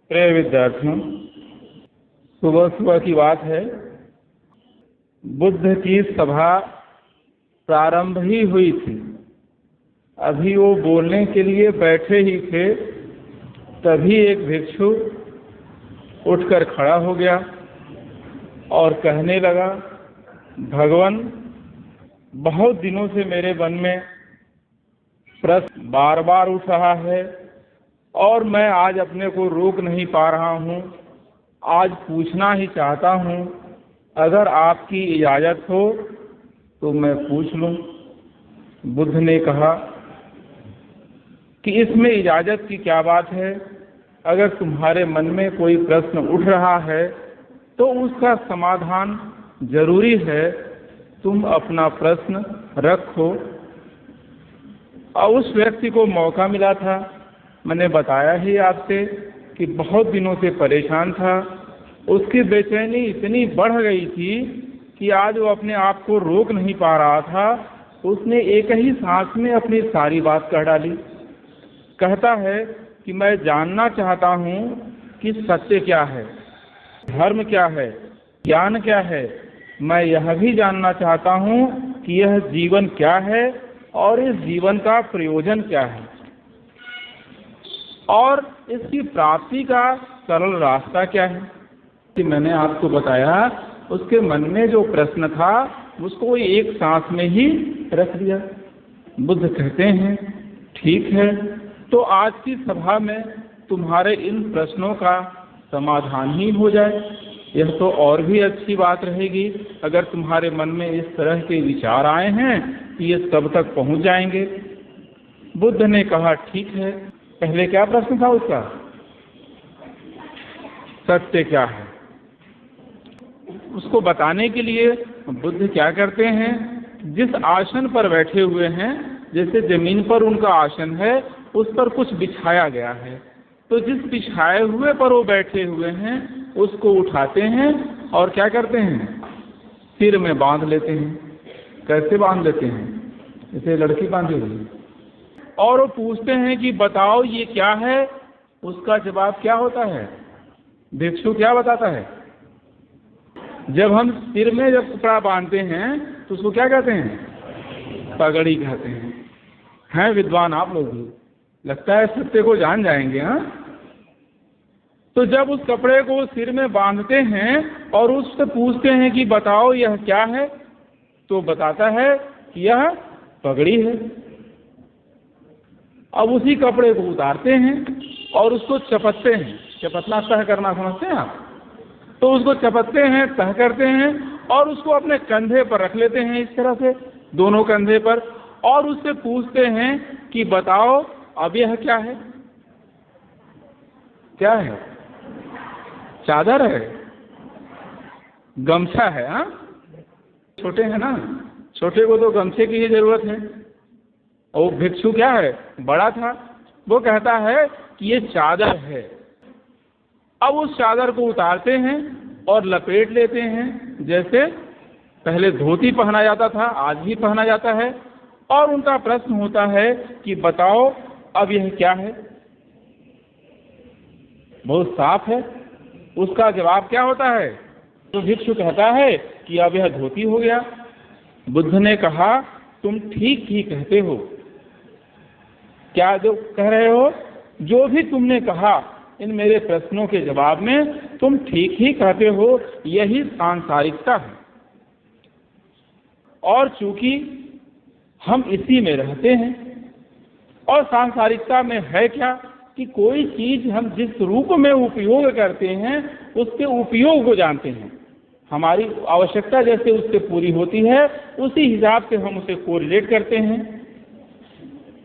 प्रिय विद्यार्थियों, सुबह सुबह की बात है। बुद्ध की सभा प्रारंभ ही हुई थी। अभी वो बोलने के लिए बैठे ही थे, तभी एक भिक्षु उठकर खड़ा हो गया और कहने लगा, भगवान, बहुत दिनों से मेरे मन में प्रश्न बार बार उठ रहा है और मैं आज अपने को रोक नहीं पा रहा हूँ। आज पूछना ही चाहता हूँ। अगर आपकी इजाज़त हो तो मैं पूछ लूँ। बुद्ध ने कहा कि इसमें इजाज़त की क्या बात है। अगर तुम्हारे मन में कोई प्रश्न उठ रहा है तो उसका समाधान जरूरी है। तुम अपना प्रश्न रखो। और उस व्यक्ति को मौका मिला था। मैंने बताया ही आपसे कि बहुत दिनों से परेशान था। उसकी बेचैनी इतनी बढ़ गई थी कि आज वो अपने आप को रोक नहीं पा रहा था। उसने एक ही सांस में अपनी सारी बात कह डाली। कहता है कि मैं जानना चाहता हूँ कि सत्य क्या है, धर्म क्या है, ज्ञान क्या है। मैं यह भी जानना चाहता हूँ कि यह जीवन क्या है और इस जीवन का प्रयोजन क्या है और इसकी प्राप्ति का सरल रास्ता क्या है। कि मैंने आपको बताया, उसके मन में जो प्रश्न था उसको एक सांस में ही रख दिया। बुद्ध कहते हैं, ठीक है, तो आज की सभा में तुम्हारे इन प्रश्नों का समाधान ही हो जाए। यह तो और भी अच्छी बात रहेगी। अगर तुम्हारे मन में इस तरह के विचार आए हैं कि ये सब तक पहुंच जाएंगे। बुद्ध ने कहा, ठीक है। पहले क्या प्रश्न था उसका? सत्य क्या है? उसको बताने के लिए बुद्ध क्या करते हैं, जिस आसन पर बैठे हुए हैं, जैसे जमीन पर उनका आसन है, उस पर कुछ बिछाया गया है। तो जिस बिछाए हुए पर वो बैठे हुए हैं उसको उठाते हैं और क्या करते हैं, सिर में बांध लेते हैं। कैसे बांध लेते हैं? जैसे लड़की बांधी हुई। और वो पूछते हैं कि बताओ ये क्या है। उसका जवाब क्या होता है? भिक्षु क्या बताता है? जब हम सिर में जब कपड़ा बांधते हैं तो उसको क्या कहते हैं? पगड़ी कहते हैं। हैं विद्वान आप लोग भी, लगता है सत्य को जान जाएंगे। हाँ, तो जब उस कपड़े को सिर में बांधते हैं और उससे पूछते हैं कि बताओ यह क्या है, तो बताता है कि यह पगड़ी है। अब उसी कपड़े को उतारते हैं और उसको चपटते हैं। चपटना, तह करना समझते हैं आप? तो उसको चपटते हैं, तह करते हैं और उसको अपने कंधे पर रख लेते हैं, इस तरह से दोनों कंधे पर। और उससे पूछते हैं कि बताओ अब यह क्या है? क्या है? चादर है? गमछा है? हाँ, छोटे हैं ना, छोटे को तो गमछे की ही जरूरत है। और भिक्षु क्या है, बड़ा था। वो कहता है कि ये चादर है। अब उस चादर को उतारते हैं और लपेट लेते हैं, जैसे पहले धोती पहना जाता था, आज भी पहना जाता है। और उनका प्रश्न होता है कि बताओ अब यह क्या है? बहुत साफ है। उसका जवाब क्या होता है? तो भिक्षु कहता है कि अब यह धोती हो गया। बुद्ध ने कहा, तुम ठीक ही कहते हो। क्या जो कह रहे हो, जो भी तुमने कहा इन मेरे प्रश्नों के जवाब में, तुम ठीक ही कहते हो। यही सांसारिकता है। और चूंकि हम इसी में रहते हैं, और सांसारिकता में है क्या कि कोई चीज हम जिस रूप में उपयोग करते हैं उसके उपयोग को जानते हैं। हमारी आवश्यकता जैसे उससे पूरी होती है उसी हिसाब से हम उसे कोरिलेट करते हैं।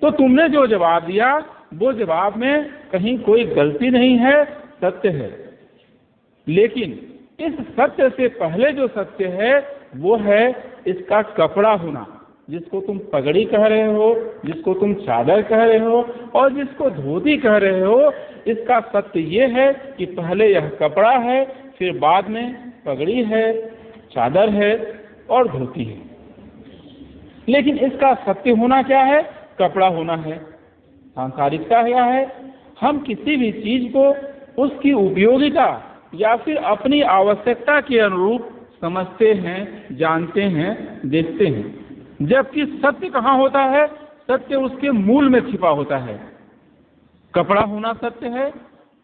तो तुमने जो जवाब दिया वो जवाब में कहीं कोई गलती नहीं है, सत्य है। लेकिन इस सत्य से पहले जो सत्य है वो है इसका कपड़ा होना, जिसको तुम पगड़ी कह रहे हो, जिसको तुम चादर कह रहे हो और जिसको धोती कह रहे हो। इसका सत्य ये है कि पहले यह कपड़ा है, फिर बाद में पगड़ी है, चादर है और धोती है। लेकिन इसका सत्य होना क्या है? कपड़ा होना है। सांसारिकता क्या है? हम किसी भी चीज को उसकी उपयोगिता या फिर अपनी आवश्यकता के अनुरूप समझते हैं, जानते हैं, देखते हैं। जबकि सत्य कहाँ होता है? सत्य उसके मूल में छिपा होता है। कपड़ा होना सत्य है,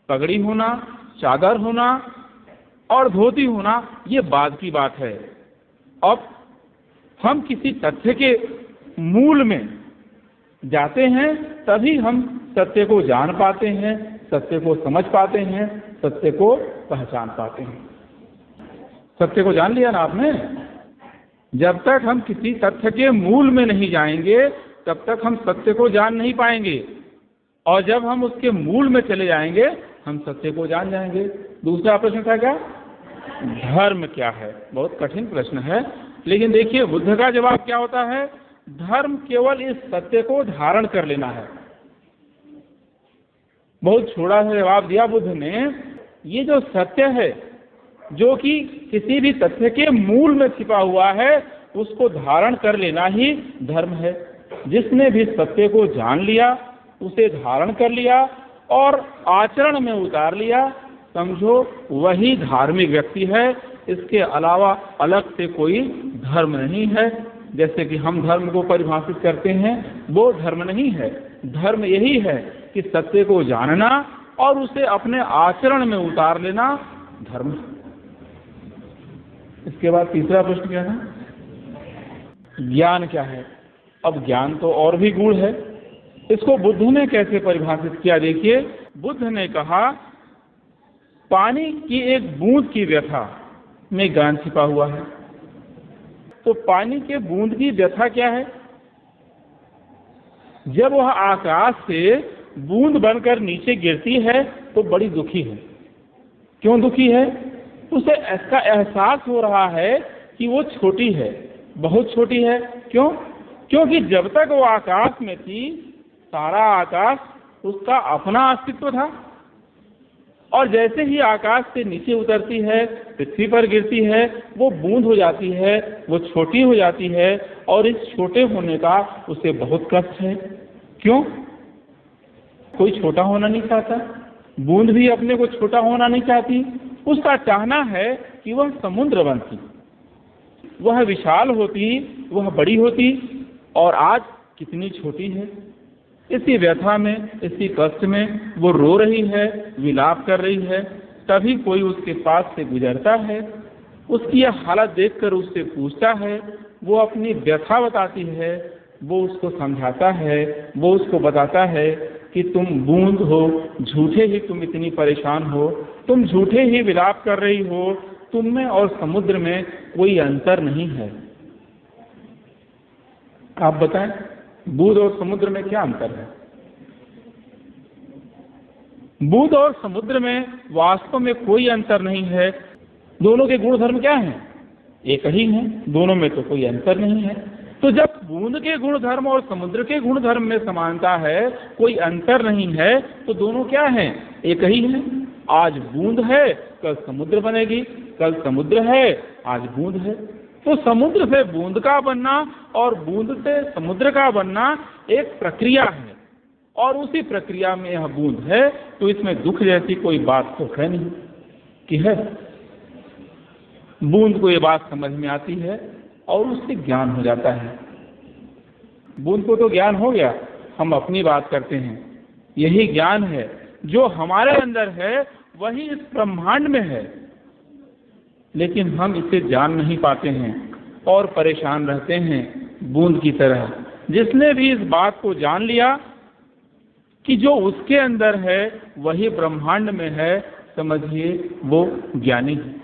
पगड़ी होना, चादर होना और धोती होना ये बाद की बात है। अब हम किसी तथ्य के मूल में जाते हैं तभी हम सत्य को जान पाते हैं, सत्य को समझ पाते हैं, सत्य को पहचान पाते हैं। सत्य को जान लिया ना आपने? जब तक हम किसी तथ्य के मूल में नहीं जाएंगे तब तक हम सत्य को जान नहीं पाएंगे, और जब हम उसके मूल में चले जाएंगे हम सत्य को जान जाएंगे। दूसरा प्रश्न था क्या? धर्म क्या है? बहुत कठिन प्रश्न है, लेकिन देखिए बुद्ध का जवाब क्या होता है? धर्म केवल इस सत्य को धारण कर लेना है। बहुत छोटा सा जवाब दिया बुद्ध ने। ये जो सत्य है, जो कि किसी भी तथ्य के मूल में छिपा हुआ है, उसको धारण कर लेना ही धर्म है। जिसने भी सत्य को जान लिया, उसे धारण कर लिया और आचरण में उतार लिया, समझो वही धार्मिक व्यक्ति है। इसके अलावा अलग से कोई धर्म नहीं है। जैसे कि हम धर्म को परिभाषित करते हैं, वो धर्म नहीं है। धर्म यही है कि सत्य को जानना और उसे अपने आचरण में उतार लेना धर्म। इसके बाद तीसरा प्रश्न क्या था? ज्ञान क्या है? अब ज्ञान तो और भी गूढ़ है। इसको बुद्ध ने कैसे परिभाषित किया? देखिए, बुद्ध ने कहा पानी की एक बूंद की व्यथा में ज्ञान छिपा हुआ है। तो पानी के बूंद की व्यथा क्या है? जब वह आकाश से बूंद बनकर नीचे गिरती है तो बड़ी दुखी है। क्यों दुखी है? उसे इसका एहसास हो रहा है कि वो छोटी है, बहुत छोटी है। क्यों? क्योंकि जब तक वो आकाश में थी, सारा आकाश उसका अपना अस्तित्व था, और जैसे ही आकाश से नीचे उतरती है, पृथ्वी पर गिरती है, वो बूंद हो जाती है, वो छोटी हो जाती है, और इस छोटे होने का उसे बहुत कष्ट है। क्यों? कोई छोटा होना नहीं चाहता, बूंद भी अपने को छोटा होना नहीं चाहती। उसका चाहना है कि वह समुद्र बनती, वह विशाल होती, वह बड़ी होती, और आज कितनी छोटी है। इसी व्यथा में, इसी कष्ट में वो रो रही है, विलाप कर रही है। तभी कोई उसके पास से गुजरता है, उसकी यह हालत देखकर उससे पूछता है, वो अपनी व्यथा बताती है, वो उसको समझाता है, वो उसको बताता है कि तुम बूंद हो, झूठे ही तुम इतनी परेशान हो, तुम झूठे ही विलाप कर रही हो, तुम में और समुद्र में कोई अंतर नहीं है। आप बताएं, बूंद और समुद्र में क्या अंतर है? बूंद और समुद्र में वास्तव में कोई अंतर नहीं है। दोनों के गुण धर्म क्या हैं? एक ही हैं। दोनों में तो कोई अंतर नहीं है। तो जब बूंद के गुण धर्म और समुद्र के गुण धर्म में समानता है, कोई अंतर नहीं है, तो दोनों क्या हैं? एक ही हैं। आज बूंद है, कल समुद्र बनेगी, कल समुद्र है, आज बूंद है। तो समुद्र से बूंद का बनना और बूंद से समुद्र का बनना एक प्रक्रिया है, और उसी प्रक्रिया में यह बूंद है। तो इसमें दुख जैसी कोई बात तो है नहीं कि है। बूंद को ये बात समझ में आती है और उससे ज्ञान हो जाता है। बूंद को तो ज्ञान हो गया, हम अपनी बात करते हैं। यही ज्ञान है जो हमारे अंदर है, वही इस ब्रह्मांड में है, लेकिन हम इसे जान नहीं पाते हैं और परेशान रहते हैं बूंद की तरह। जिसने भी इस बात को जान लिया कि जो उसके अंदर है वही ब्रह्मांड में है, समझिए वो ज्ञानी है।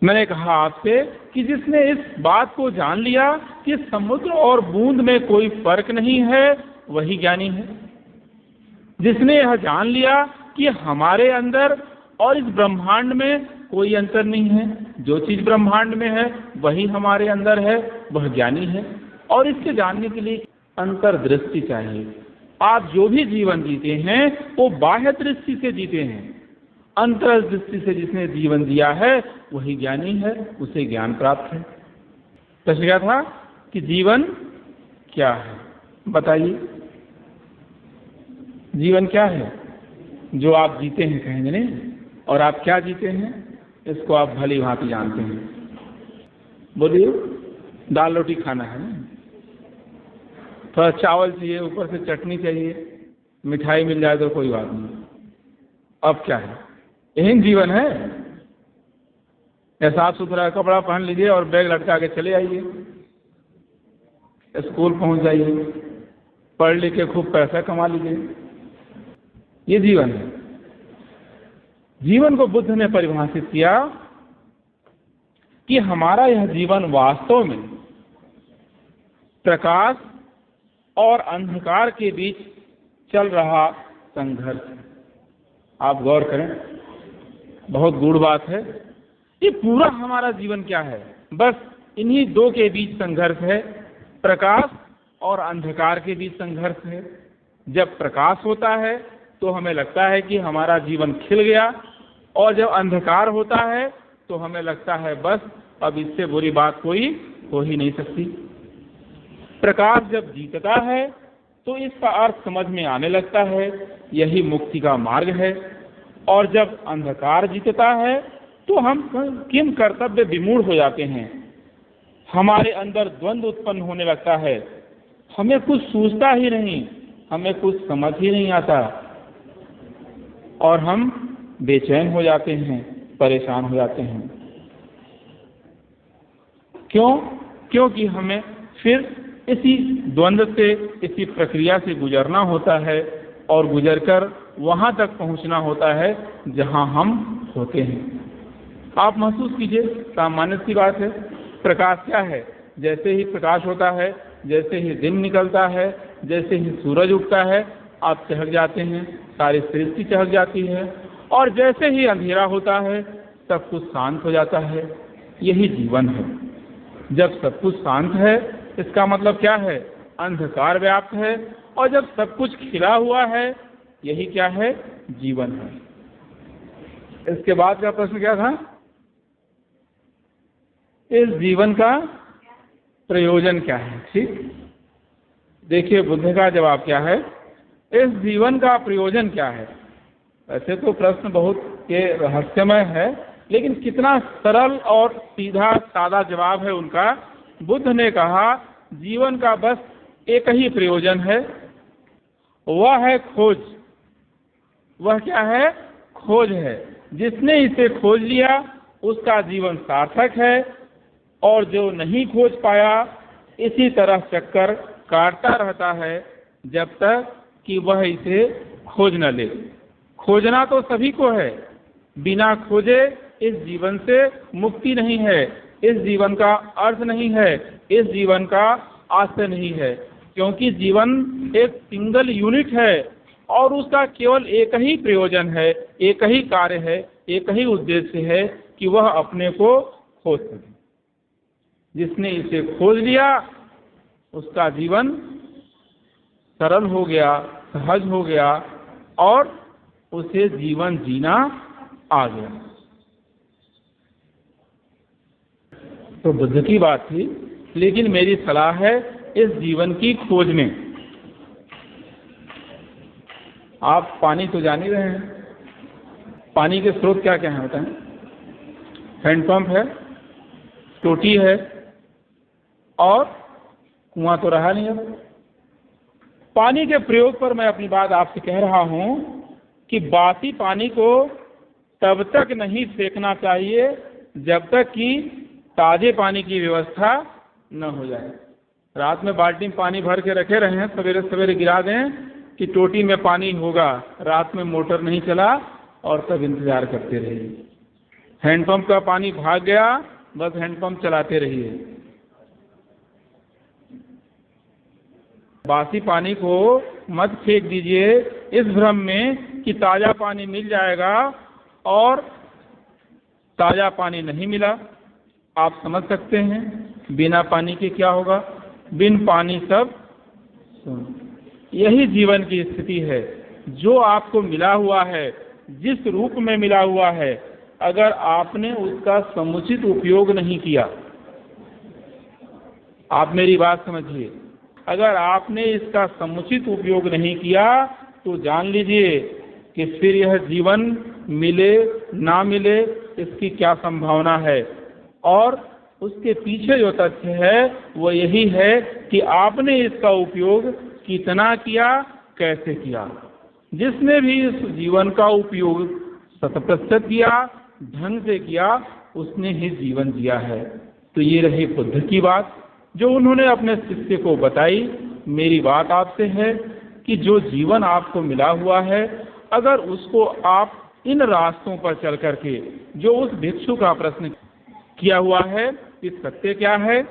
मैंने कहा आपसे कि जिसने इस बात को जान लिया कि समुद्र और बूंद में कोई फर्क नहीं है, वही ज्ञानी है। जिसने यह जान लिया कि हमारे अंदर और इस ब्रह्मांड में कोई अंतर नहीं है, जो चीज ब्रह्मांड में है वही हमारे अंदर है, वह ज्ञानी है। और इसके जानने के लिए अंतर्दृष्टि चाहिए। आप जो भी जीवन जीते हैं वो बाह्य दृष्टि से जीते हैं। अंतर्दृष्टि से जिसने जीवन जिया है वही ज्ञानी है, उसे ज्ञान प्राप्त है। प्रश्न क्या था कि जीवन क्या है? बताइए, जीवन क्या है? जो आप जीते हैं कहेंगे नहीं, और आप क्या जीते हैं इसको आप भली भांति जानते हैं। बोलिए, दाल रोटी खाना है ना, थोड़ा चावल चाहिए, ऊपर से चटनी चाहिए, मिठाई मिल जाए तो कोई बात नहीं। अब क्या है, यही जीवन है। या साफ सुथरा कपड़ा पहन लीजिए और बैग लटका के चले आइए, स्कूल पहुंच जाइए, पढ़ लिख के खूब पैसा कमा लीजिए, ये जीवन है। जीवन को बुद्ध ने परिभाषित किया कि हमारा यह जीवन वास्तव में प्रकाश और अंधकार के बीच चल रहा संघर्ष है। आप गौर करें, बहुत गूढ़ बात है। ये पूरा हमारा जीवन क्या है, बस इन्हीं दो के बीच संघर्ष है, प्रकाश और अंधकार के बीच संघर्ष है। जब प्रकाश होता है तो हमें लगता है कि हमारा जीवन खिल गया, और जब अंधकार होता है तो हमें लगता है बस अब इससे बुरी बात कोई हो ही नहीं सकती। प्रकाश जब जीतता है तो इसका अर्थ समझ में आने लगता है, यही मुक्ति का मार्ग है। और जब अंधकार जीतता है तो हम किम कर्तव्य विमूढ़ हो जाते हैं, हमारे अंदर द्वंद्व उत्पन्न होने लगता है, हमें कुछ सूझता ही नहीं, हमें कुछ समझ ही नहीं आता, और हम बेचैन हो जाते हैं, परेशान हो जाते हैं। क्यों? क्योंकि हमें फिर इसी द्वंद्व से, इसी प्रक्रिया से गुजरना होता है, और गुजरकर वहां तक पहुंचना होता है जहां हम होते हैं। आप महसूस कीजिए, सामान्य सी बात है, प्रकाश क्या है, जैसे ही प्रकाश होता है, जैसे ही दिन निकलता है, जैसे ही सूरज उगता है, आप चहक जाते हैं, सारी सृष्टि चहक जाती है, और जैसे ही अंधेरा होता है सब कुछ शांत हो जाता है। यही जीवन है। जब सब कुछ शांत है इसका मतलब क्या है, अंधकार व्याप्त है, और जब सब कुछ खिला हुआ है, यही क्या है, जीवन है। इसके बाद का प्रश्न क्या था, इस जीवन का प्रयोजन क्या है। ठीक, देखिए बुद्ध का जवाब क्या है, इस जीवन का प्रयोजन क्या है। ऐसे तो प्रश्न बहुत के रहस्यमय है, लेकिन कितना सरल और सीधा सादा जवाब है उनका। बुद्ध ने कहा जीवन का बस एक ही प्रयोजन है, वह है खोज। वह क्या है, खोज है। जिसने इसे खोज लिया उसका जीवन सार्थक है, और जो नहीं खोज पाया इसी तरह चक्कर काटता रहता है जब तक कि वह इसे खोज न ले। खोजना तो सभी को है, बिना खोजे इस जीवन से मुक्ति नहीं है, इस जीवन का अर्थ नहीं है, इस जीवन का आशय नहीं है। क्योंकि जीवन एक सिंगल यूनिट है और उसका केवल एक ही प्रयोजन है, एक ही कार्य है, एक ही उद्देश्य है कि वह अपने को खोज सके। जिसने इसे खोज लिया उसका जीवन सरल हो गया, सहज हो गया, और उसे जीवन जीना आ गया। तो बुद्ध की बात थी, लेकिन मेरी सलाह है इस जीवन की खोज में। आप पानी तो जान ही रहे हैं, पानी के स्रोत क्या क्या हैं बताएं। हैंडपंप है, टोटी है, और कुआं तो रहा नहीं। अब पानी के प्रयोग पर मैं अपनी बात आपसे कह रहा हूं कि बासी पानी को तब तक नहीं फेंकना चाहिए जब तक कि ताजे पानी की व्यवस्था न हो जाए। रात में बाल्टी में पानी भर के रखे रहे हैं, सवेरे सवेरे गिरा दें कि टोटी में पानी होगा, रात में मोटर नहीं चला और तब इंतजार करते रहिए। हैंडपंप का पानी भाग गया, बस हैंडपंप चलाते रहिए। बासी पानी को मत फेंक दीजिए इस भ्रम में कि ताजा पानी मिल जाएगा, और ताजा पानी नहीं मिला। आप समझ सकते हैं बिना पानी के क्या होगा, बिन पानी सब सुन। यही जीवन की स्थिति है। जो आपको मिला हुआ है, जिस रूप में मिला हुआ है, अगर आपने उसका समुचित उपयोग नहीं किया, आप मेरी बात समझिए, अगर आपने इसका समुचित उपयोग नहीं किया तो जान लीजिए कि फिर यह जीवन मिले ना मिले इसकी क्या संभावना है, और उसके पीछे जो तथ्य है वो यही है कि आपने इसका उपयोग कितना किया, कैसे किया। जिसने भी इस जीवन का उपयोग 100% किया, ढंग से किया, उसने ही जीवन जिया है। तो ये रही बुद्ध की बात जो उन्होंने अपने शिष्य को बताई। मेरी बात आपसे है कि जो जीवन आपको मिला हुआ है, अगर उसको आप इन रास्तों पर चल करके, जो उस भिक्षु का प्रश्न किया हुआ है कि सत्य क्या है,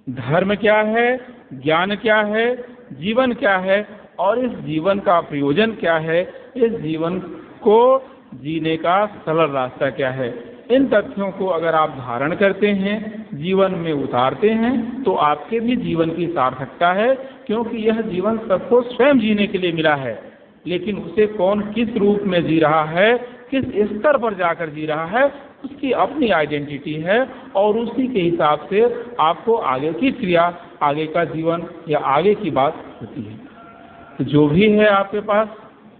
धर्म क्या है, ज्ञान क्या है, जीवन क्या है, और इस जीवन का प्रयोजन क्या है, इस जीवन को जीने का सरल रास्ता क्या है, इन तथ्यों को अगर आप धारण करते हैं, जीवन में उतारते हैं, तो आपके भी जीवन की सार्थकता है। क्योंकि यह जीवन सबको स्वयं जीने के लिए मिला है, लेकिन उसे कौन किस रूप में जी रहा है, किस स्तर पर जाकर जी रहा है, उसकी अपनी आइडेंटिटी है, और उसी के हिसाब से आपको आगे की क्रिया, आगे का जीवन या आगे की बात होती है। तो जो भी है आपके पास,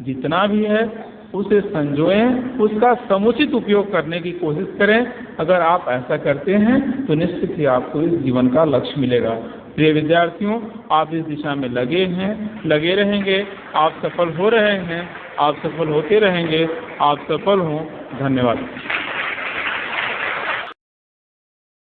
जितना भी है, उसे संजोएं, उसका समुचित उपयोग करने की कोशिश करें। अगर आप ऐसा करते हैं तो निश्चित ही आपको इस जीवन का लक्ष्य मिलेगा। प्रिय विद्यार्थियों, आप इस दिशा में लगे हैं, लगे रहेंगे, आप सफल हो रहे हैं, आप सफल होते रहेंगे, आप सफल हों। धन्यवाद।